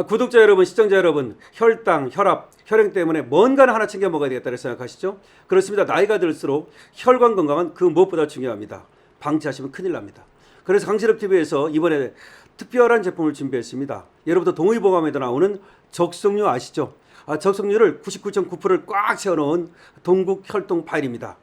구독자 여러분, 시청자 여러분, 혈당, 혈압, 혈행 때문에 뭔가는 하나 챙겨 먹어야 되겠다고 생각하시죠? 그렇습니다. 나이가 들수록 혈관 건강은 그 무엇보다 중요합니다. 방치하시면 큰일 납니다. 그래서 강실업TV에서 이번에 특별한 제품을 준비했습니다. 여러분도 동의보감에도 나오는 적성류 아시죠? 적성류를 99.9%를 꽉 채워놓은 동국 혈동 파일입니다.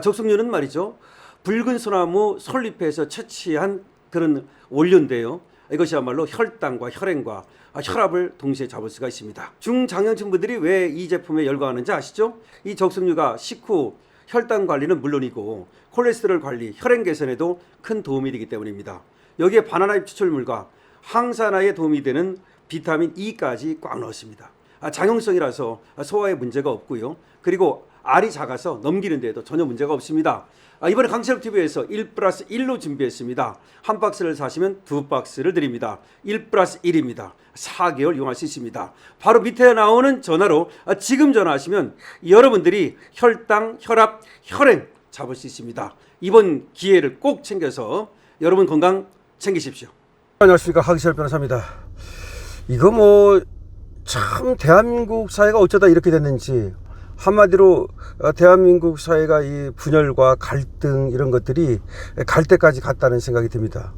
적성류는 말이죠, 붉은 소나무 솔잎에서 채취한 그런 원료인데요. 이것이야말로 혈당과 혈행과 혈압을 동시에 잡을 수가 있습니다. 중장년층 분들이 왜 이 제품에 열광하는지 아시죠? 이 적성류가 식후 혈당 관리는 물론이고 콜레스테롤 관리, 혈행 개선에도 큰 도움이 되기 때문입니다. 여기에 바나나잎 추출물과 항산화에 도움이 되는 비타민 E까지 꽉 넣었습니다. 장용성이라서 소화에 문제가 없고요. 그리고 알이 작아서 넘기는 데에도 전혀 문제가 없습니다. 이번에 강실업TV에서 1+1로 준비했습니다. 한 박스를 사시면 두 박스를 드립니다. 1+1입니다. 4개월 이용할 수 있습니다. 바로 밑에 나오는 전화로 지금 전화하시면 여러분들이 혈당, 혈압, 혈행 잡을 수 있습니다. 이번 기회를 꼭 챙겨서 여러분 건강 챙기십시오. 안녕하십니까, 하기철 변호사입니다. 이거 참 대한민국 사회가 어쩌다 이렇게 됐는지, 한마디로 대한민국 사회가 이 분열과 갈등 이런 것들이 갈 때까지 갔다는 생각이 듭니다.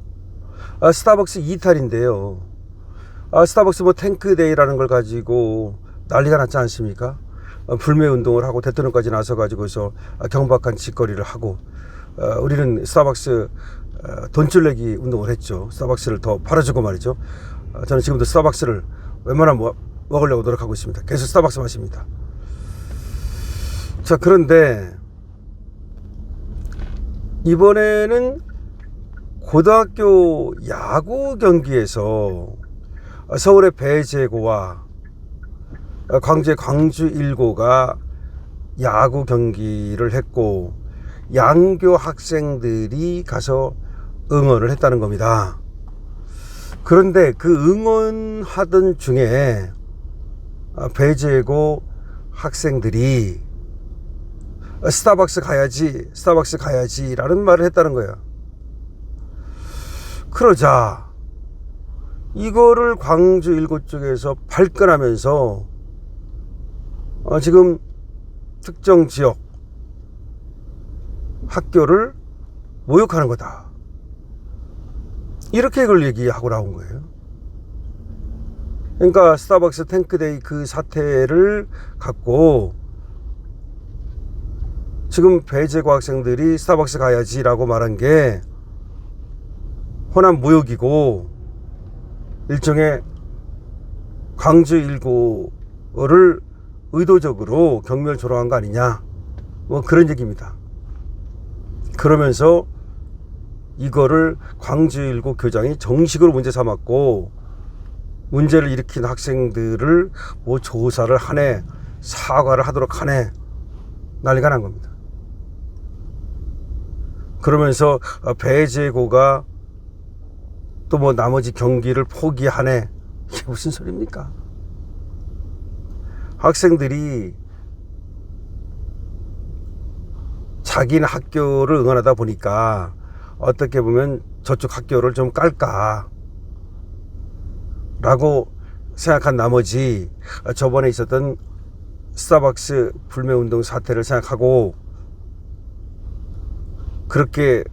스타벅스 이탈인데요. 스타벅스 탱크데이라는 걸 가지고 난리가 났지 않습니까? 불매 운동을 하고 대통령까지 나서 가지고서 경박한 짓거리를 하고, 우리는 스타벅스 돈줄 내기 운동을 했죠. 스타벅스를 더 팔아주고 말이죠. 저는 지금도 스타벅스를 웬만하면 먹으려고 노력하고 있습니다. 계속 스타벅스 마십니다. 자, 그런데 이번에는 고등학교 야구 경기에서 서울의 배제고와 광주의 광주일고가 야구 경기를 했고, 양교 학생들이 가서 응원을 했다는 겁니다. 그런데 그 응원하던 중에 배제고 학생들이 스타벅스 가야지 라는 말을 했다는 거예요. 그러자 이거를 광주 일고 쪽에서 발끈하면서 지금 특정 지역 학교를 모욕하는 거다, 이렇게 이걸 얘기하고 나온 거예요. 그러니까 스타벅스 탱크데이 그 사태를 갖고 지금 배제고 학생들이 스타벅스 가야지라고 말한 게 호남 모욕이고 일종의 광주 일고를 의도적으로 경멸 조롱한 거 아니냐, 그런 얘기입니다. 그러면서 이거를 광주 일고 교장이 정식으로 문제 삼았고, 문제를 일으킨 학생들을 조사를 하네, 사과를 하도록 하네, 난리가 난 겁니다. 그러면서 배제고가 또 나머지 경기를 포기하네, 이게 무슨 소리입니까? 학생들이 자기는 학교를 응원하다 보니까 어떻게 보면 저쪽 학교를 좀 깔까 라고 생각한 나머지 저번에 있었던 스타벅스 불매운동 사태를 생각하고 그렇게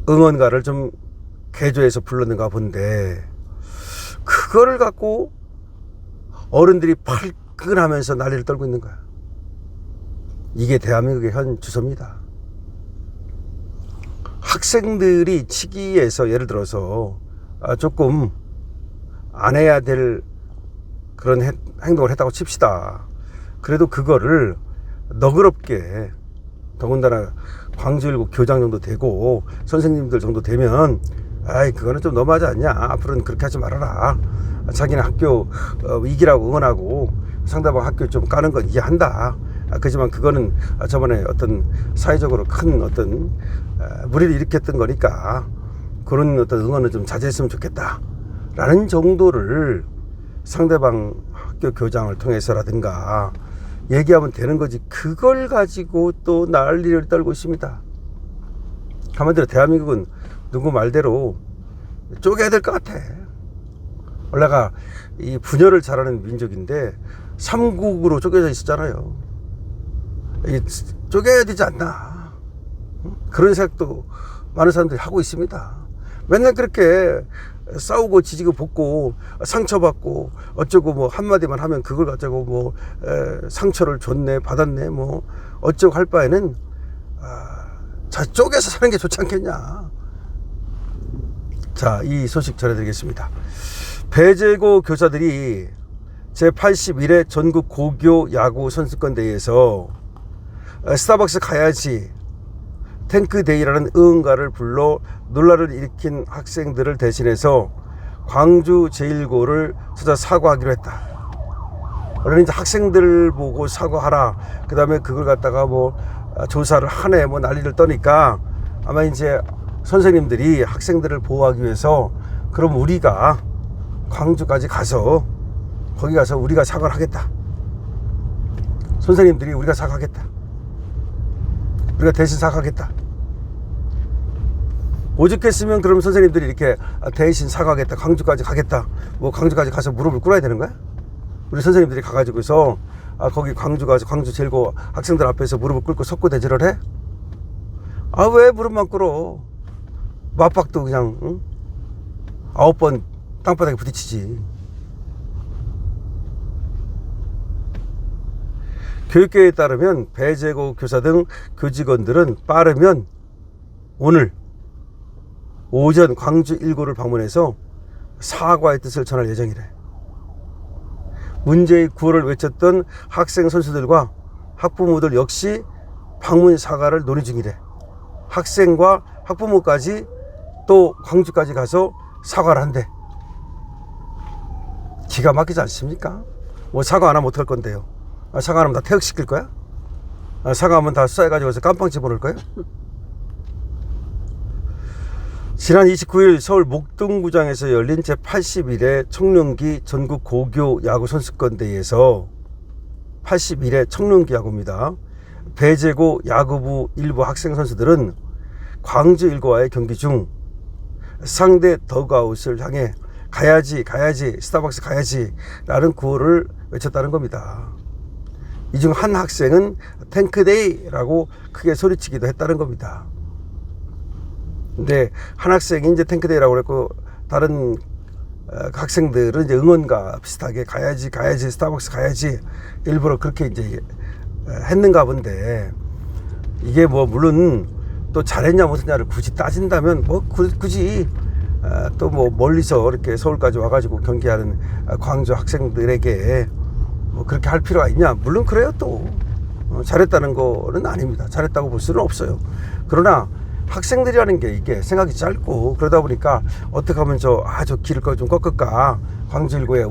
응원가를 좀 개조해서 불렀는가 본데, 그거를 갖고 어른들이 발끈하면서 난리를 떨고 있는 거야. 이게 대한민국의 현 주소입니다. 학생들이 치기에서 예를 들어서 조금 안 해야 될 그런 행동을 했다고 칩시다. 그래도 그거를 너그럽게, 더군다나 광주일고 교장 정도 되고 선생님들 정도 되면 그거는 좀 너무하지 않냐, 앞으로는 그렇게 하지 말아라, 자기는 학교 이기라고 응원하고 상대방 학교 좀 까는 건 이해한다, 그렇지만 그거는 저번에 어떤 사회적으로 큰 어떤 무리를 일으켰던 거니까 그런 어떤 응원은 좀 자제했으면 좋겠다 라는 정도를 상대방 학교 교장을 통해서라든가 얘기하면 되는 거지, 그걸 가지고 또 난리를 떨고 있습니다. 한마디로 대한민국은 누구 말대로 쪼개야 될 것 같아. 원래가 이 분열을 잘하는 민족인데 삼국으로 쪼개져 있었잖아요. 이게 쪼개야 되지 않나, 그런 생각도 많은 사람들이 하고 있습니다. 맨날 그렇게 싸우고 지지고 볶고 상처받고 어쩌고 뭐 한마디만 하면 그걸 가지고 뭐 상처를 줬네 받았네 뭐 어쩌고 할 바에는 자 쪼개서 사는 게 좋지 않겠냐. 자, 이 소식 전해드리겠습니다. 배재고 교사들이 제81회 전국 고교 야구 선수권 대회에서 스타벅스 가야지 탱크데이라는 응원가를 불러 논란을 일으킨 학생들을 대신해서 광주 제1고를 찾아 사과하기로 했다. 원래는 이제 학생들 보고 사과하라, 그 다음에 그걸 갖다가 뭐 조사를 하네 뭐 난리를 떠니까 아마 이제 선생님들이 학생들을 보호하기 위해서 그럼 우리가 광주까지 가서 거기 가서 우리가 사과를 하겠다. 선생님들이 우리가 사과하겠다. 우리가 대신 사과하겠다. 오죽했으면 그럼 선생님들이 이렇게 대신 사과하겠다, 광주까지 가겠다, 뭐 광주까지 가서 무릎을 꿇어야 되는 거야? 우리 선생님들이 가가지고서 거기 광주 가서 광주 제1고 학생들 앞에서 무릎을 꿇고 석고대절을 해? 왜 무릎만 꿇어? 맞박도 그냥 9번 땅바닥에 부딪히지. 교육계에 따르면 배재고 교사 등 교직원들은 빠르면 오늘 오전 광주 1고를 방문해서 사과의 뜻을 전할 예정이래. 문제의 구호를 외쳤던 학생 선수들과 학부모들 역시 방문 사과를 논의 중이래. 학생과 학부모까지 또 광주까지 가서 사과를 한대. 기가 막히지 않습니까? 뭐 사과 안 하면 어떡할 건데요? 사과 안 하면 다 퇴학시킬 거야? 사과하면 다 수사해가지고 깜빵 집어넣을 거야? 지난 29일 서울 목동구장에서 열린 제81회 청룡기 전국 고교 야구 선수권 대회에서 81회 청룡기 야구입니다. 배재고 야구부 일부 학생 선수들은 광주 1고와의 경기 중 상대 더그아웃을 향해 가야지 스타벅스 가야지 라는 구호를 외쳤다는 겁니다. 이 중 한 학생은 탱크데이라고 크게 소리치기도 했다는 겁니다. 근데 한 학생이 이제 탱크데이라고 그랬고 다른 학생들은 이제 응원가 비슷하게 가야지 스타벅스 가야지 일부러 그렇게 이제 했는가 본데, 이게 뭐 물론 또 잘했냐 못했냐를 굳이 따진다면 뭐 굳이 또 뭐 멀리서 이렇게 서울까지 와가지고 경기하는 광주 학생들에게 뭐 그렇게 할 필요가 있냐? 물론 그래요. 또 잘했다는 거는 아닙니다. 잘했다고 볼 수는 없어요. 그러나 학생들이라는 게 이게 생각이 짧고 그러다 보니까 어떻게 하면 저 길을 좀 꺾을까, 광주 1고에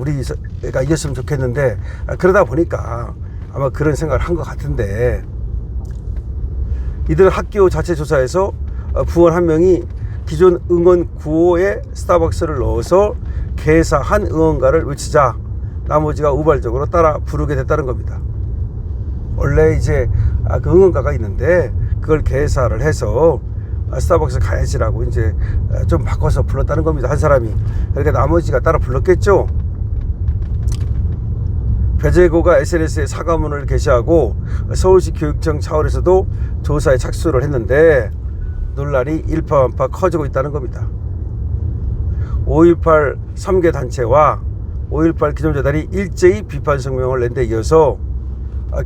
우리가 이겼으면 좋겠는데, 그러다 보니까 아마 그런 생각을 한 것 같은데, 이들 학교 자체 조사에서 부원 한 명이 기존 응원 구호에 스타벅스를 넣어서 개사한 응원가를 외치자 나머지가 우발적으로 따라 부르게 됐다는 겁니다. 원래 이제 그 응원가가 있는데 그걸 개사를 해서 스타벅스 가야지라고 이제 좀 바꿔서 불렀다는 겁니다. 한 사람이. 그러니까 나머지가 따라 불렀겠죠. 배재고가 SNS에 사과문을 게시하고 서울시 교육청 차원에서도 조사에 착수를 했는데 논란이 일파만파 커지고 있다는 겁니다. 5.18 3개 단체와 5.18 기념재단이 일제히 비판 성명을 낸 데 이어서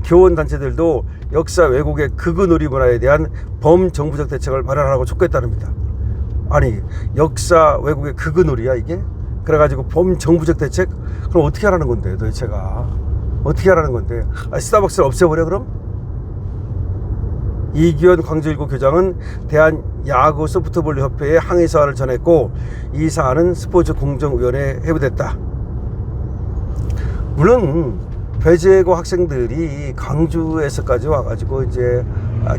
교원단체들도 역사 왜곡의 극우 놀이 문화에 대한 범정부적 대책을 마련하라고 촉구했다는겁니다. 아니, 역사 왜곡의 극우 놀이야 이게? 그래가지고 범정부적 대책? 그럼 어떻게 하라는 건데 도대체가? 어떻게 하라는 건데? 스타벅스를 없애버려 그럼? 이기현 광주 1고 교장은 대한야구 소프트볼 협회에 항의 사안을 전했고 이 사안은 스포츠공정위원회에 회부됐다. 물론 배재고 학생들이 광주에서까지 와가지고 이제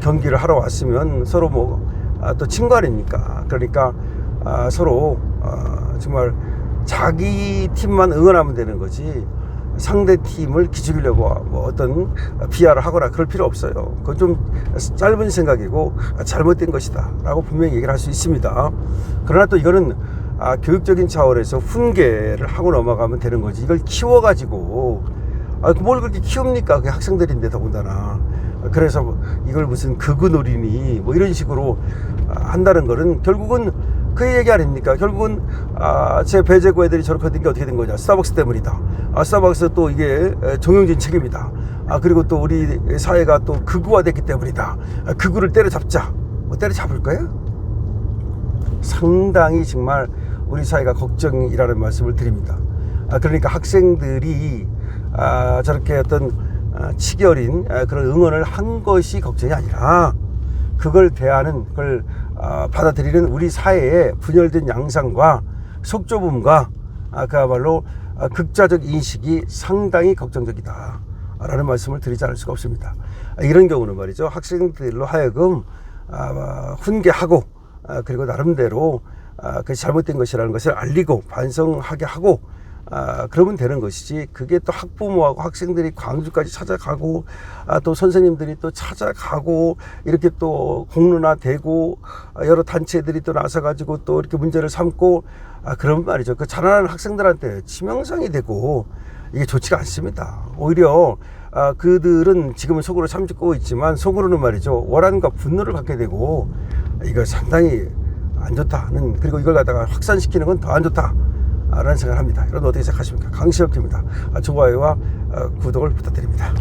경기를 하러 왔으면 서로 뭐 또 친구 아닙니까? 그러니까 서로 정말 자기 팀만 응원하면 되는 거지 상대 팀을 기죽이려고 뭐 어떤 비하를 하거나 그럴 필요 없어요. 그건 좀 짧은 생각이고 잘못된 것이다 라고 분명히 얘기를 할 수 있습니다. 그러나 또 이거는 교육적인 차원에서 훈계를 하고 넘어가면 되는 거지. 이걸 키워가지고 뭘 그렇게 키웁니까? 그 학생들인데 더군다나. 그래서 이걸 무슨 극우놀이니 뭐 이런 식으로 한다는 거는 결국은 그 얘기 아닙니까? 결국은 제 배제고 애들이 저렇게 된 게 어떻게 된 거냐? 스타벅스 때문이다. 스타벅스 또 이게 정영진 책임이다. 그리고 또 우리 사회가 또 극우화됐기 때문이다. 극우를 때려잡자. 뭐 때려잡을 거예요? 상당히 정말 우리 사회가 걱정이라는 말씀을 드립니다. 그러니까 학생들이 저렇게 어떤 치기 어린 그런 응원을 한 것이 걱정이 아니라 그걸 대하는 그걸 받아들이는 우리 사회의 분열된 양상과 속좁음과 그야말로 극자적 인식이 상당히 걱정적이다 라는 말씀을 드리지 않을 수가 없습니다. 이런 경우는 말이죠, 학생들로 하여금 훈계하고 그리고 나름대로 그 잘못된 것이라는 것을 알리고 반성하게 하고 그러면 되는 것이지, 그게 또 학부모하고 학생들이 광주까지 찾아가고 또 선생님들이 또 찾아가고 이렇게 또 공론화되고 여러 단체들이 또 나서가지고 또 이렇게 문제를 삼고 그런 말이죠. 그 자라나는 학생들한테 치명상이 되고 이게 좋지가 않습니다. 오히려 그들은 지금은 속으로 참고 있지만 속으로는 말이죠, 원한과 분노를 갖게 되고 이거 상당히 안 좋다는, 그리고 이걸 갖다가 확산시키는 건 더 안 좋다 라는 생각을 합니다. 여러분 어떻게 생각하십니까? 강시혁입니다. 좋아요와 구독을 부탁드립니다.